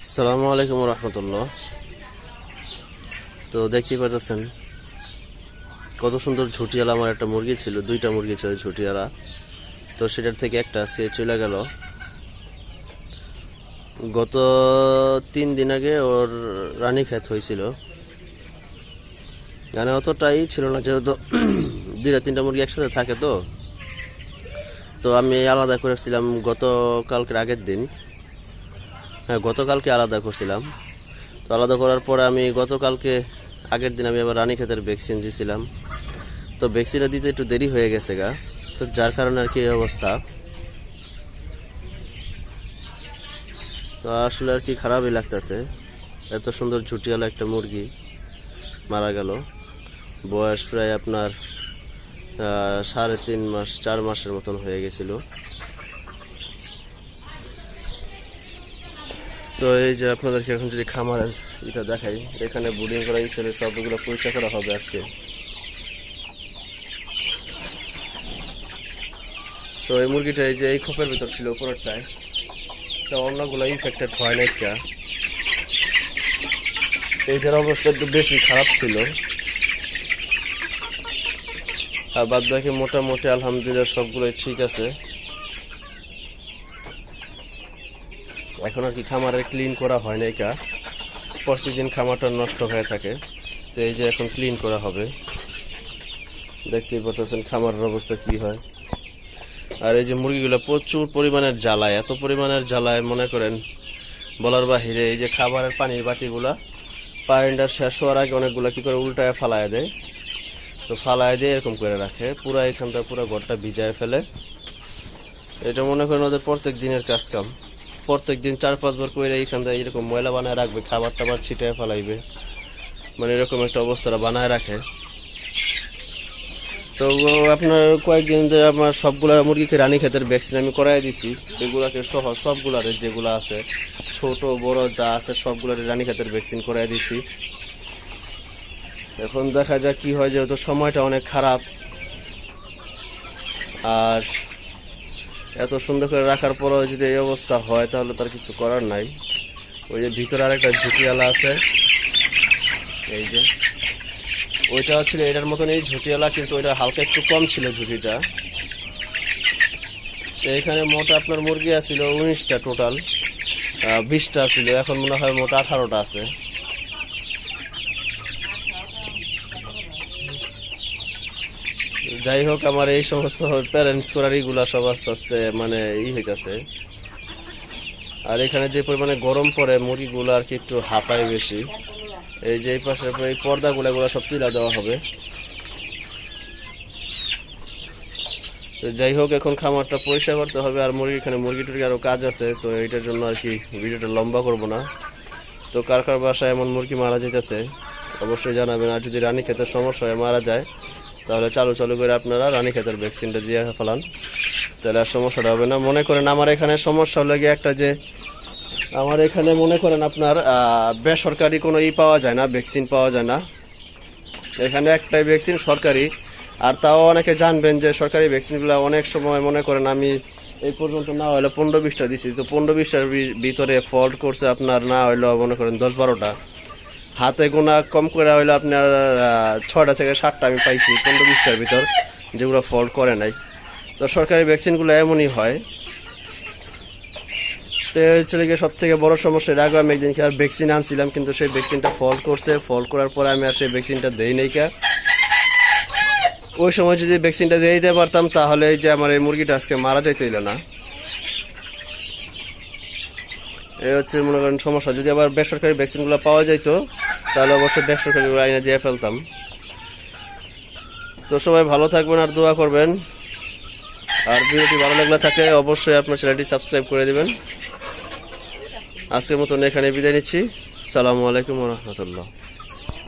আসসালামু আলাইকুম রহমতুল্লাহ। তো দেখতেই পাচ্ছেন কত সুন্দর ঝুটিয়ালা আমার একটা মুরগি ছিল, দুইটা মুরগি ছিল ঝুটিয়ালা। তো সেটার থেকে একটা আজকে চলে গেল। গত 3 দিন আগে ওর রানীক্ষেত হয়েছিল, মানে অতটাই ছিল না, যেহেতু 2-3টা মুরগি একসাথে থাকে। তো আমি আলাদা করেছিলাম গতকালকের আগের দিন, হ্যাঁ গতকালকে আলাদা করছিলাম। তো আলাদা করার পরে আমি গতকালকে আগের দিন আমি আবার রানীক্ষেতের ভ্যাকসিন দিয়েছিলাম। তো ভ্যাকসিনটা দিতে একটু দেরি হয়ে গেছে গা, তো যার কারণে আর কি এই অবস্থা। তো আসলে আর কি খারাপই লাগতেছে, এত সুন্দর ঝুটিয়ালা একটা মুরগি মারা গেল। বয়স প্রায় আপনার 3.5 মাস 4 মাসের মতন হয়ে গেছিল। তো এই যে আপনাদেরকে এখন যদি খামারের এটা দেখাই, এখানে ব্রিডিং করা ছিল, সবগুলো পরিষ্কার করা হবে আজকে। তো এই মুরগিটা এই যে এই খোপের ভিতর ছিল উপরেরটায়, তো অন্যগুলো ইনফেক্টেড হয় নাই, এইটার অবস্থা একটু বেশি খারাপ ছিল। আর বাদ বাকি মোটামুটি আলহামদুলিল্লাহ সবগুলোই ঠিক আছে। এখন আর কি খামারে ক্লিন করা হয় নাই, প্রতিদিন খামারটা নষ্ট হয়ে থাকে। তো এই যে এখন ক্লিন করা হবে, দেখতেই পাচ্ছেন খামারের অবস্থা কি হয়। আর এই যে মুরগিগুলো প্রচুর পরিমাণের জ্বালায়, এত পরিমাণের জ্বালায় মনে করেন বলার বাহিরে। এই যে খাবারের পানির বাটিগুলা পানিটা শেষ হওয়ার আগে অনেকগুলা কি করে উল্টায় ফালায় দেয়। তো ফালায় দিয়ে এরকম করে রাখে, পুরো এখানটা পুরো ঘরটা ভিজায় ফেলে। এটা মনে করেন ওদের প্রত্যেক দিনের কাজ কাম, প্রত্যেক দিন 4-5 বার করে এইখানটা এরকম ময়লা বানায় রাখবে, খাবার টাবার ছিটায় ফেলাইবে, মানে এরকম একটা অবস্থা বানায় রাখে। তো আপনার কয়েকদিন ধরে আমার সবগুলা মুরগিকে রানীক্ষেতের ভ্যাকসিন আমি করাই দিছি, এগুলাকে সহ সবগুলার যেগুলো আছে ছোট বড় যা আছে সবগুলার রানীক্ষেতের ভ্যাকসিন করাই দিছি। এখন দেখা যাক কি হয়, যেহেতু সময়টা অনেক খারাপ। আর এত সুন্দর করে রাখার পরও যদি এই অবস্থা হয় তাহলে তার কিছু করার নাই। ওই যে ভিতরে আরেকটা ঝুটিয়ালা আছে, এই যে ওইটা ছিল এটার মতন এই ঝুটিয়ালা, কিন্তু ওইটা হালকা একটু কম ছিল ঝুটিটা। তো এখানে মোট আপনার মুরগি আছিল 19টা, টোটাল 20টা ছিল, এখন মনে হয় মোট 18টা আছে। যাই হোক, আমার এই সমস্ত প্যারেন্টস করার এইগুলা সব আস্তে আস্তে মানে হইতেছে। আর এখানে যে পরিমাণে গরম পড়ে মুরগিগুলো আর কি একটু হাঁপায় বেশি। এই যে এই পাশে এই পর্দাগুলো এগুলো সব তুলে দেওয়া হবে। তো যাই হোক, এখন খামারটা পরিষ্কার করতে হবে। আর এখানে মুরগি টুরগি আরও কাজ আছে, তো এইটার জন্য আর কি ভিডিওটা লম্বা করব না। তো কার কার বাসায় এমন মুরগি মারা যেতেছে অবশ্যই জানাবেন। আর যদি রানীক্ষেতের সমস্যা হয়ে মারা যায় তাহলে চালু করে আপনারা রানীক্ষেতের ভ্যাকসিনটা দিয়ে ফেলান, তাহলে আর সমস্যাটা হবে না। মনে করেন আমার এখানে সমস্যা হলে গিয়ে একটা, যে আমার এখানে মনে করেন আপনার বেসরকারি কোনো পাওয়া যায় না, ভ্যাকসিন পাওয়া যায় না। এখানে একটাই ভ্যাকসিন সরকারি, আর তাও অনেকে জানবেন যে সরকারি ভ্যাকসিনগুলো অনেক সময় মনে করেন আমি এই পর্যন্ত না হলে 15-20টা দিছি, তো 15-20টার ভিতরে ফল্ট করছে আপনার না হইলেও মনে করেন 10-12টা, হাতে গোনা কম করে হইলে আপনার 6টা থেকে 7টা আমি পাইছি 15-20টার ভিতর, যেগুলো ফল্ট করে নাই। তো সরকারি ভ্যাকসিনগুলো এমনই হয়। তো চলে গিয়ে সব থেকে বড় সমস্যা, এর আগে আমি একদিন আর ভ্যাকসিন আনছিলাম, কিন্তু সেই ভ্যাকসিনটা ফল্ট করছে। ফল্ট করার পরে আমি আর সেই ভ্যাকসিনটা দেই নাই। ওই সময় যদি ভ্যাকসিনটা দিয়ে দিতে পারতাম তাহলে যে আমার এই মুরগিটা আজকে মারা যাইতে হইল না। এই হচ্ছে মনে করেন সমস্যা। যদি আবার বেসরকারি ভ্যাকসিনগুলো পাওয়া যাইতো তাহলে অবশ্যই বেসরকারিগুলো আইনে দিয়ে ফেলতাম। তো সবাই ভালো থাকবেন আর দোয়া করবেন। আর ভিডিওটি ভালো লাগলে থাকে অবশ্যই আপনার চ্যানেলটি সাবস্ক্রাইব করে দেবেন। আজকের মতন এখানে বিদায় নিচ্ছি। আসসালামু আলাইকুম ওয়া রাহমাতুল্লাহ।